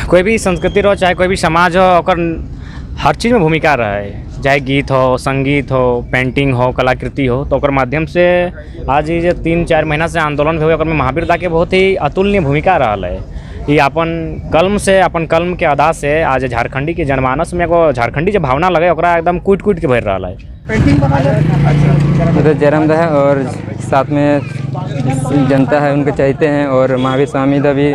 कोई भी संस्कृति रहो चाहे कोई भी समाज हो ओकर हर चीज़ में भूमिका रहे, चाहे गीत हो, संगीत हो, पेंटिंग हो, कलाकृति हो, तो ओकर माध्यम से आज ये 3-4 महीना से आंदोलन हुए ओकर में महावीर दा के बहुत ही अतुलनीय भूमिका रहा है। ये अपन कलम के अदा से आज झारखंडी के जनमानस में एगो झारखंडी जो भावना लगे ओकरा एकदम कूट के भर रहा है। पेंटिंग बना जयराम दा है और साथ में जनता है उनको चाहते हैं, और महावीर स्वामी दा भी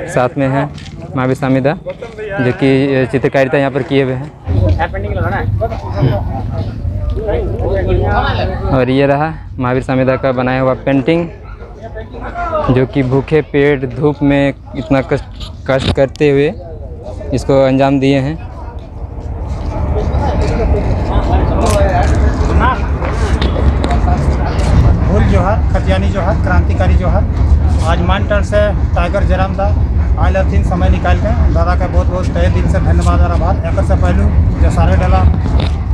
साथ में है। महावीर स्वामी दा जो कि चित्रकारिता यहाँ पर किए हुए हैं। और ये रहा महावीर स्वामी दा का बनाया हुआ पेंटिंग, जो कि भूखे पेट धूप में इतना कष्ट करते हुए इसको अंजाम दिए हैं। भूल जोहर, खतियानी जोहर, क्रांतिकारी जोहर। आज मान टन से टाइगर जयराम दा आयल हथिन समय निकाल के, दादा का बहुत बहुत तहे दिल से धन्यवाद और आभार। एक से पहलू जो सारे डाला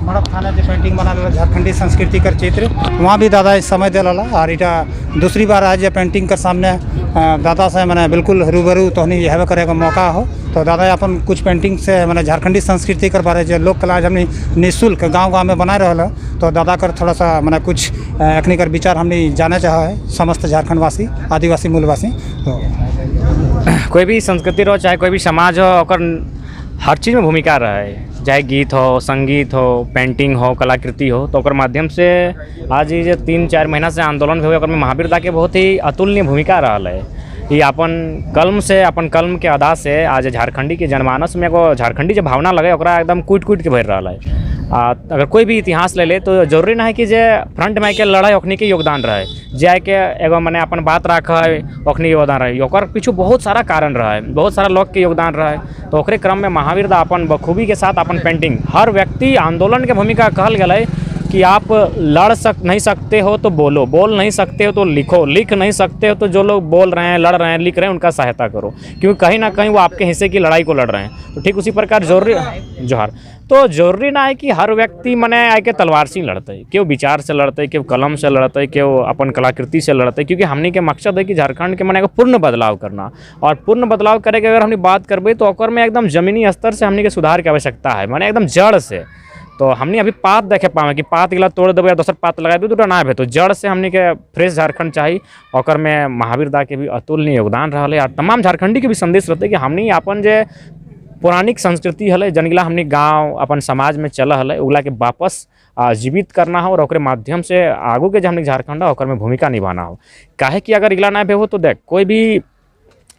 मड़प थाना जो पेंटिंग बना ला झारखंडी संस्कृति कर चित्र, वहाँ भी दादा इस समय दिला और इटा दूसरी बार आज ये पेंटिंग कर सामने दादा से मैंने बिल्कुल रूबरू तो नहीं यह करे का मौका हो, तो दादा अपन कुछ पेंटिंग से मैंने झारखंडी संस्कृति कर बारे जो लोक कला हमने निःशुल्क गाँव में बना रहा, तो दादा कर थोड़ा सा मैंने कुछ अखनी कर विचार हमने जाना चाहा है समस्त झारखंडवासी आदिवासी मूलवासी। तो कोई भी संस्कृति रहो चाहे कोई भी समाज हो ओकर हर चीज़ में भूमिका रहे, चाहे गीत हो, संगीत हो, पेंटिंग हो, कलाकृति हो, तो ओकर माध्यम से आज ये 3-4 महीना से आंदोलन हुए ओकर में महावीर दा के बहुत ही अतुलनीय भूमिका रहा है। ये अपन कलम के अदा से आज झारखंडी के जनमानस में एगो झारखंडी जो भावना लगे ओकरा एकदम कूट के भर रहा है। अगर कोई भी इतिहास ले ले तो जरूरी ना है कि जे फ्रंट में के लड़ाई ओखनी के योगदान रहे, जाए के एगो मैंने अपन बात रखा है ओखनी योगदान रहे, ओकर पीछू बहुत सारा कारण रहा है, बहुत सारा लोग के योगदान रहा है। तो ओकरे क्रम में महावीर दा अपन बखूबी के साथ अपन पेंटिंग हर व्यक्ति आंदोलन के भूमिका कहल गया कि आप नहीं सकते हो तो बोल नहीं सकते हो तो लिख नहीं सकते हो तो जो लोग बोल रहे हैं, लड़ रहे हैं, लिख रहे हैं उनका सहायता करो, क्योंकि कहीं ना कहीं वो आपके हिस्से की लड़ाई को लड़ रहे हैं। तो ठीक उसी प्रकार जरूरी ना है कि हर व्यक्ति मने आके तलवार से लड़ते है, क्यों विचार से लड़ते है, क्यों कलम से लड़ते है, क्यों अपन कलाकृति से लड़ते है, क्योंकि हमने के मकसद है कि झारखंड के मने को पूर्ण बदलाव करना, और पूर्ण बदलाव करे के अगर हमने बात करबे तो ओकर में एकदम जमीनी स्तर से हमने के सुधार की आवश्यकता है, माने एकदम जड़ से। तो हमने अभी पात देखे पावे कि पात गिला तोड़ देवे या दोसर पात लगा दे तो ना भे, तो जड़ से हमने के फ्रेश झारखंड चाहिए। और में महावीर दा के भी अतुलनीय योगदान रहा है, और तमाम झारखंडी के भी संदेश रहते कि हमने अपन जे पौराणिक संस्कृति है जनगिला हमने गाँव अपन समाज में चल है उगला के वापस जीवित करना हो, और ओकरे माध्यम से आगू के जो हमने झारखंड है ओकर में भूमिका निभाना हो। काहे कि अगर इगला ना भे हो तो देख कोई भी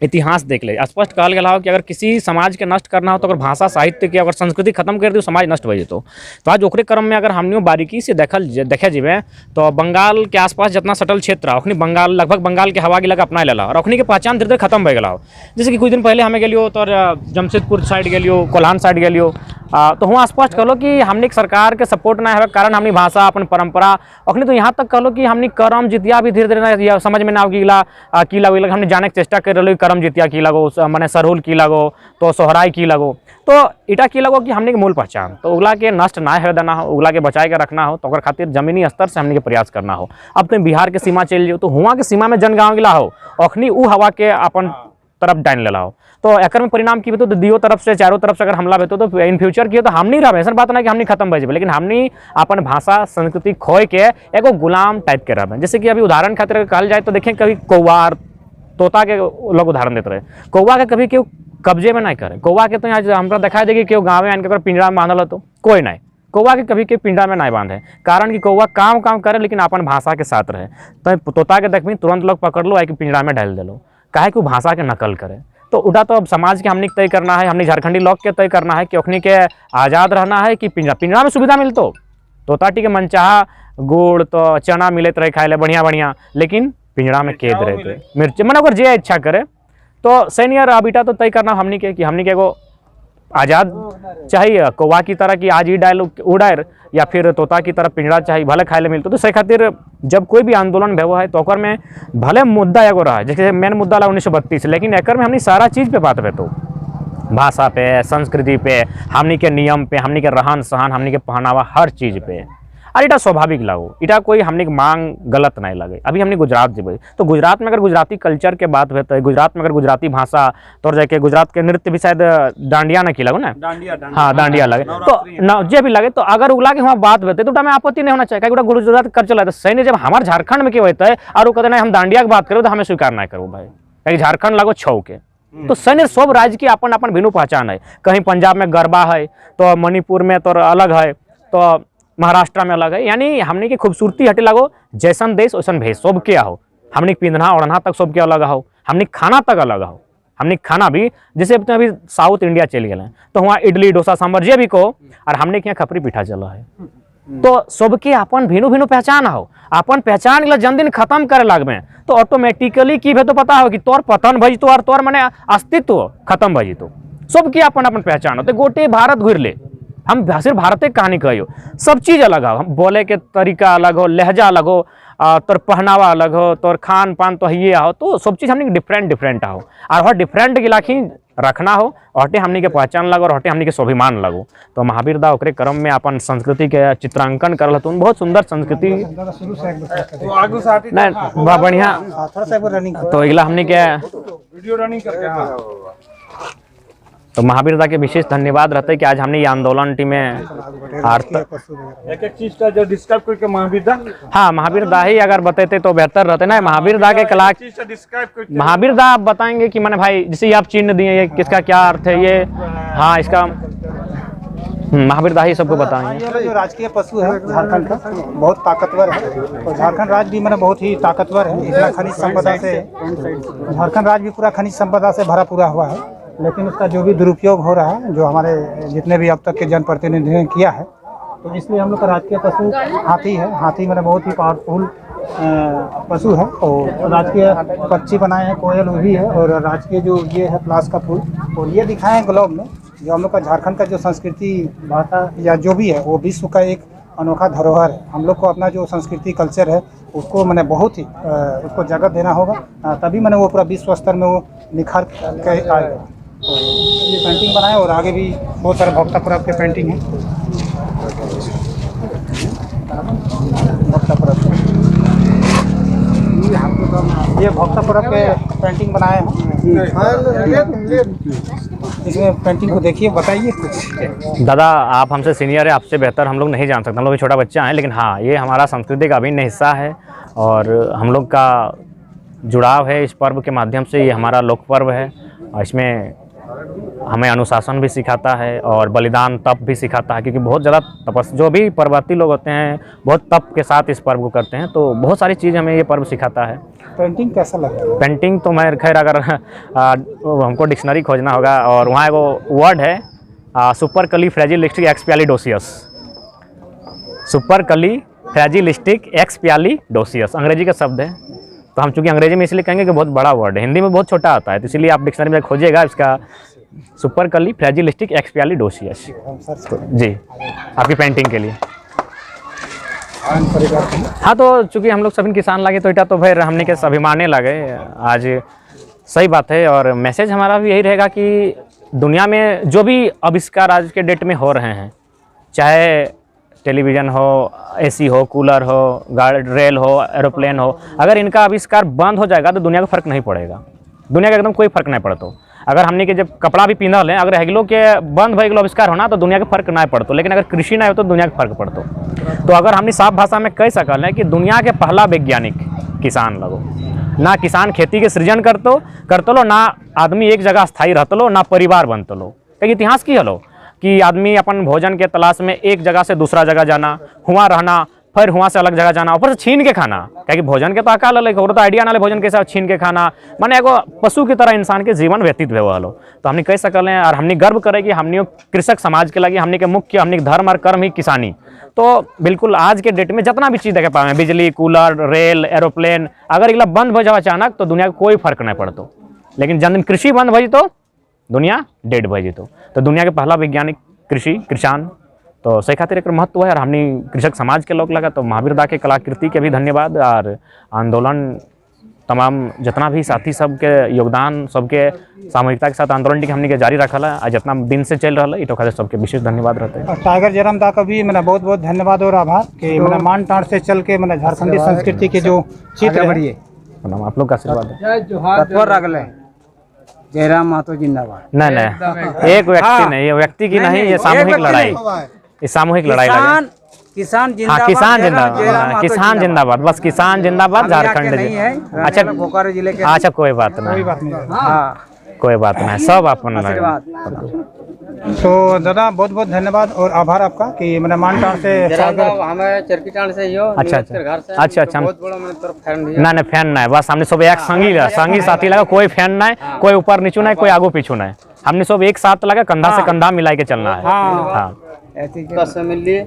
इतिहास देख ले, स्पष्ट कहल गया हो कि अगर किसी समाज के नष्ट करना हो तो अगर भाषा साहित्य की अगर संस्कृति खत्म कर दी तो समाज नष्ट हो जेतो। तो आज ओकरे क्रम में अगर हमने बारीकी से देखे जीवे तो बंगाल के आसपास जितना सटल क्षेत्र है बंगाल लगभग बंगाल के हवा गिला के अपना लेला, और अखनी के पहचान धीरे धीरे खत्म हो गया हो। जैसे कि कुछ दिन पहले हमें गलियो तो जमशेदपुर साइड गलियो, कोल्हान साइड गलियो, तो वहाँ स्पष्ट कहलो कि हमने सरकार के सपोर्ट ना है कारण हमने भाषा अपन परंपरा अखनी तो यहाँ तक कहलो कि हमने करम जितिया भी धीरे धीरे समझ में ना गिला की लगो, हमने जाने की चेष्टा कर रहे करम जितिया की लगो, मैंने सरहुल की लगो, तो सोहराई की लगो, तो इटा की लगो कि हमने के मूल पहचान। तो उगला के नष्ट ना है देना हो, उगला के बचाए के रखना हो, तो अगर खातिर जमीनी स्तर से हमने के प्रयास करना हो। अब तुम बिहार के सीमा चल जाओ तो हुआ के सीमा में जनगाँव गिला हो अखनी उ हवा के अपन तरफ डाइन लेला हो, तो एक में परिणाम की तो दियो तरफ से चारों तरफ से अगर हमला भेतो तो इन फ्यूचर किए तो हम नहीं रहे। ऐसा बात ना कि हमने खत्म भजे, लेकिन हमने अपन भाषा संस्कृति खोए के एगो गुलाम टाइप के रहे। जैसे कि अभी उदाहरण खातिर कहल जाए तो देखें कभी कौवा तोता के लोग उदाहरण देते रहे, कौवा के कभी क्यों कब्जे में नहीं करे, कौवा के तो यहाँ हमरा दिखाई देगी क्यों गाँव में आने पिंजरा में बांधल तो कोई नहीं, कौवा के कभी के पिंजरा में नहीं बांधे, कारण कि कौवा काम करे लेकिन अपन भाषा के साथ रहे। तो तोता के देखी तुरंत लोग पकड़ लो कि पिंजरा में डाल दे लो, काहे कि भाषा के नकल करे। तो उड़ा तो अब समाज के हमने तय करना है, हमने झारखंडी लोग के तय करना है कि ओखनी के आज़ाद रहना है कि पिंजरा में सुविधा मिलतो तोताटी के मनचाहा गुड़ तो चना मिलते रहे खाए ले बढ़िया, लेकिन पिंजरा में कैद रहते मिर्च मैंने अगर जे इच्छा करे तो सैनियर अबिटा तो तय करना हमने के कि हमने के एगो आज़ाद चाहिए कौवा की तरह कि आज ही डायल उड़ायर, या फिर तोता की तरह पिंजरा चाहिए भले खाए ले मिलते। तो से खातिर जब कोई भी आंदोलन भे है तो ओकर में भले मुद्दा एगो रहा जैसे मेन मुद्दा ला 1932, लेकिन एकर में हमने सारा चीज़ पे बात तो भाषा पे, संस्कृति पे, हमनी के नियम पे, हमनी के रहन सहन, हमनी के पहनावा, हर चीज़ पे और इटा स्वाभाविक लागो, इटा कोई हमने के मांग गलत नहीं लगे। अभी हमने गुजरात जेबे तो गुजरात में अगर गुजराती कल्चर के बात होता है, गुजरात में अगर गुजराती भाषा तो जाके गुजरात के नृत्य भी शायद डांडिया ना की लगो ना, हाँ डांडिया लगे तो जे भी लगे, तो अगर उगला के वहाँ बात होते तो में आपत्ति नहीं होना चाहिए, क्योंकि गुजरात कर चला है सही नहीं। जब हमारे झारखंड में क्या होता है और वो कहते हैं हम डांडिया की बात करो तो हमें स्वीकार ना करो भाई, क्योंकि झारखंड लगो छौ के। तो सैन्य सब राज्य की अपन अपन भिन्न पहचान है। कहीं पंजाब में गरबा है तो मणिपुर में तो अलग है, तो महाराष्ट्र में अलग है। यानी हमने की खूबसूरती हटे लगो, जैसन देश वैसन भेष, सब क्या हो, हमने पिंधना ओढ़ना तक सब क्या अलग हो, हमने खाना तक अलग हो। हमने खाना भी जैसे अभी साउथ इंडिया चले गए तो वहाँ इडली डोसा सांभर जे भी को, और हमने के यहाँ खपरी पीठा चला है। तो सबके अपन भिन्न भिन्न पहचान हो, अपन पहचान के जन्मदिन खत्म करे लगबे तो ऑटोमेटिकली की तो पता हो कि तोर पतन भजितो और तोर मने अस्तित्व खत्म भजितो। सबके अपन अपन पहचान हो, तो गोटे भारत घूर ले, हम सिर्फ भारत की कहानी कहियो, सब चीज़ अलग हो, हम बोले के तरीका अलग हो, लहजा अलग हो, तोर पहनावा अलग हो, तोर खान पान तो ये हो, तो सब चीज़ हमने डिफरेंट हो। और वह डिफरेंट के लाखी रखना हो, हटे हमने के पहचान लगो और हटे हमने के स्वाभिमान लगो। तो महावीर दा ओकरे क्रम में अपन संस्कृति के चित्रांकन करल हतुन, बहुत सुंदर संस्कृति नहीं बढ़िया। तो अगला हमने के तो महावीर दा के विशेष धन्यवाद रहते कि आज हमने ये आंदोलन टीम में एक एक चीज का जो डिस्क्राइब करके महावीर दा, हाँ महावीर दा ही अगर बताते तो बेहतर रहते ना। महावीर दा के कला महावीर दा आप बताएंगे कि मैंने भाई जैसे आप चिन्ह दिए, ये किसका क्या अर्थ है, ये हाँ इसका महावीर दा ही सबको बताएंगे। ये जो राजकीय पशु है झारखंड का बहुत ताकतवर है, और झारखंड राज्य भी मैंने बहुत ही ताकतवर है। इतना खनिज संपदा से झारखंड राज्य भी पूरा खनिज संपदा से भरा पूरा हुआ है, लेकिन उसका जो भी दुरुपयोग हो रहा है, जो हमारे जितने भी अब तक के जनप्रतिनिधियों ने किया है, तो इसलिए हम लोग का राजकीय पशु हाथी है। हाथी मैंने बहुत ही पावरफुल पशु है, और राजकीय पक्षी बनाए हैं, कोयल भी है, और राजकीय जो ये है प्लास का फूल, और ये दिखाए हैं ग्लोब में। जो हम लोग का झारखंड का जो संस्कृति भाषा या जो भी है वो विश्व का एक अनोखा धरोहर है। हम लोग को अपना जो संस्कृति कल्चर है उसको मैंने बहुत ही उसको जगह देना होगा, तभी मैंने वो पूरा विश्व स्तर में वो निखार के आएगा। ये पेंटिंग बनाए, और आगे भी बहुत सारे भक्ता पर्व के पेंटिंग है। भक्ता पर्व ये भक्ता पर्व के पेंटिंग बनाए हैं। इसमें पेंटिंग को देखिए, बताइए कुछ। दादा आप हमसे सीनियर है, आपसे बेहतर हम लोग नहीं जान सकते, हम लोग भी छोटा बच्चा हैं, लेकिन हाँ ये हमारा संस्कृति का अभिन्न हिस्सा है और हम लोग का जुड़ाव है इस पर्व के माध्यम से। ये हमारा लोक पर्व है और इसमें हमें अनुशासन भी सिखाता है और बलिदान तप भी सिखाता है, क्योंकि बहुत ज़्यादा तपस जो भी पर्वती लोग होते हैं बहुत तप के साथ इस पर्व को करते हैं। तो बहुत सारी चीज़ हमें ये पर्व सिखाता है। पेंटिंग कैसा लगा? पेंटिंग तो मैं खैर अगर हमको डिक्शनरी खोजना होगा, और वहाँ एगो वर्ड है सुपर कली फ्रेजिलिस्टिक एक्सपियालिडोसियस। सुपर कली फ्रेजिलिस्टिक एक्सपियालिडोसियस अंग्रेजी का शब्द है, तो हम चूंकि अंग्रेजी में इसलिए कहेंगे कि बहुत बड़ा वर्ड है, हिंदी में बहुत छोटा आता है, तो इसलिए आप डिक्शनरी में खोजिएगा इसका सुपर कली फ्रेजिलिस्टिक एक्सपियालिडोसियस। जी आपकी पेंटिंग के लिए। हाँ तो चूंकि हम लोग सभी किसान लगे तो इटा तो फिर हमने के अभिमाने लगे आज, सही बात है। और मैसेज हमारा भी यही रहेगा कि दुनिया में जो भी आविष्कार आज के डेट में हो रहे हैं, चाहे टेलीविज़न हो, एसी हो, कूलर हो, गाड़ी रेल हो, एरोप्लेन हो, अगर इनका आविष्कार बंद हो जाएगा तो दुनिया को फ़र्क नहीं पड़ेगा, दुनिया का एकदम कोई फ़र्क नहीं पड़ता। अगर हमने के जब कपड़ा भी पिंधल है, अगर हेगलो के बंद भइल आविष्कार होना तो दुनिया के फर्क नहीं पड़तो, लेकिन अगर कृषि नहीं हो तो दुनिया के फर्क पड़तो। तो अगर हमने साफ भाषा में कह सकल है कि दुनिया के पहला वैज्ञानिक किसान लगो, ना किसान खेती के सृजन करतो लो, ना आदमी एक जगह स्थायी रहतो लो, ना परिवार बनतो लो। कई इतिहास की हलो कि आदमी अपन भोजन के तलाश में एक जगह से दूसरा जगह जाना, हुआ रहना, फिर हुआ से अलग जगह जाना, ऊपर से छीन के खाना, क्या भोजन के तो अकाल अलग और तो आइडिया ना ले भोजन के साथ छीन के खाना, माने एगो पशु की तरह इंसान के जीवन व्यतीत हुए हलो। तो हमने कह सकल हैं और हमने गर्व करे कि हमने कृषक समाज के लगे हमने के मुख्य हमने धर्म और कर्म ही किसानी। तो बिल्कुल आज के डेट में जितना भी चीज़ देखे पाए, बिजली, कूलर, रेल, एरोप्लेन, अगर इला बंद हो जाए अचानक तो दुनिया को कोई फर्क नहीं पड़तो, लेकिन जन दिन कृषि बंद भजी तो दुनिया डेड भजी। तो दुनिया के पहला वैज्ञानिक कृषि किसान, तो सही खातिर एक महत्व है। और हमने कृषक समाज के लोग लगा तो महावीर दा के कलाकृति के भी धन्यवाद। और आंदोलन तमाम जितना भी साथी सबके योगदान, सबके सामूहिकता के साथ आंदोलन के हमने के जारी रखल है और जितना दिन से चल रहा है इटो खातिर सबके विशेष धन्यवाद रहते हैं। और टाइगर जयराम दा का भी मैंने बहुत बहुत धन्यवाद और आभार कि मैंने मान टाण से चल के मैंने झारखंडी संस्कृति के जो चित्र है, आप लोग का आशीर्वाद है। जयराम महतो जिंदाबाद। नहीं नहीं, एक व्यक्ति नहीं, ये व्यक्ति की नहीं, ये सामूहिक लड़ाई, ये सामूहिक लड़ाई लगे। किसान हाँ, किसान जिंदाबाद, किसान जिंदाबाद, बस किसान जिंदाबाद, झारखंड जिंदाबाद। अच्छा, बोकारो जिले के अच्छा कोई बात नहीं, कोई बात नहीं, सब अपन। तो दादा बहुत बहुत धन्यवाद और आभार आपका कि मैंने मान टाण से हमें चरकी टाण से यो अच्छा अच्छा अच्छा, बहुत बड़ा मेरे तरफ फैन ना ना फैन नहीं, बस हमने सब एक संगी साथी लगा, कोई फैन नहीं, कोई ऊपर नीचू नहीं, कोई आगू पीछू नहीं, हमने सब एक साथ लगा, कंधा से कंधा मिला के चलना है। हाँ, मिल लिए